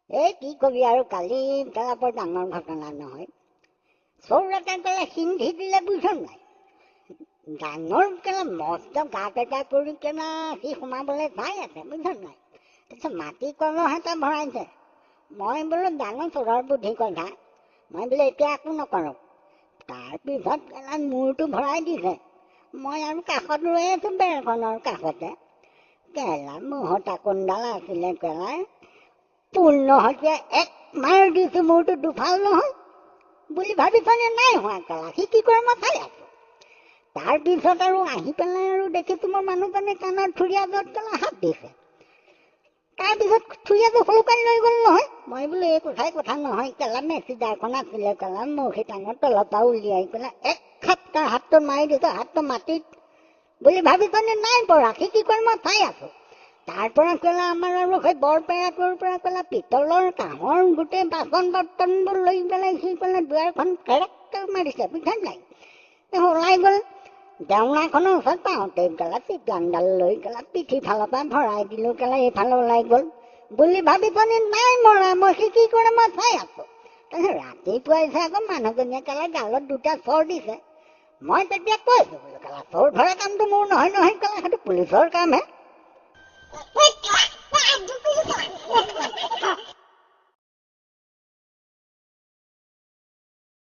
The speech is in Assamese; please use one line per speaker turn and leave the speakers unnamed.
এই কি কবি আৰু কালি কেলা বৰ ডাঙৰ ঘটনা নহয়। চোৰ এটাই কেলা সিন্ধি দিলে বুজিছ নাই। ডাঙৰ কেলা মস্ত গাত এটা কৰি কেলা সি সোমাবলৈ চাই আছে বুজিছ নাই। তাৰপিছত মাটি কলহ এটা ভৰাইছে। মই বোলো ডাঙৰ চোৰৰ বুদ্ধি কথা, মই বোলে এতিয়া একো নকৰোঁ। তাৰপিছত কেলা মূৰটো ভৰাই দিছে। মই আৰু কাষত ৰৈ আছোঁ বেৰখনৰ কাষতে। কেলা মহতা কোনডাল আছিলে কেলা পূৰ্ণ হতে এক মাৰ দিছোঁ, মূৰটো দুফাল নহয় বুলি ভাবিছনে নাই হোৱা কেলা। সি কি কৰে মই চাই আছোঁ। তাৰপিছত আৰু আহি পেলাই আৰু দেখিছোঁ মোৰ মানুহজনে কাণৰ থুৰীয়াজত কেলা হাত দিছে। তাৰপিছত থুৰীয়াটো সৰুকাই লৈ গ'ল নহয়। মই বোলো এই কথাই কথা নহয় কেলা, মেচিদাৰখন আছিলে কেলা, মৌখি টাঙৰ তলৰ পৰা উলিয়াই পেলাই এক খাপ তাৰ হাতটো মাৰি দিছোঁ, হাতটো মাটিত বুলি ভাবিছনে নাই পৰা। সি কি কৰে মই চাই আছোঁ। তাৰ পৰা কেলা আমাৰ আৰু সেই বৰপেৰাটোৰ পৰা কেলা পিতলৰ কাঁহৰ গোটেই বাচন বৰ্তনবোৰ লৈ পেলাই সি পেলাই দুৱাৰখন কেৰেক্টৰ মাৰিছে বুজিছা নাই। ওলাই গ'ল। দেওনাখনৰ ওচৰত পাওঁতে কেলা পিকানডাল লৈ কেলা পিঠি ফালৰ পৰা ভৰাই দিলোঁ কেলা, এইফালে ওলাই গ'ল বুলি ভাবিছনে নাই মৰা। মই সি কি কৰে মই চাই আছোঁ। তাৰপিছত ৰাতিপুৱাইছে আকৌ মানুহজনীয়ে কেলা গালত দুটা চৰ দিছে। মই তেতিয়া কৈছোঁ বোলো কেলা চোৰ ধৰা কামটো মোৰ নহয় নহয় কেলা, সেইটো পুলিচৰ কামহে।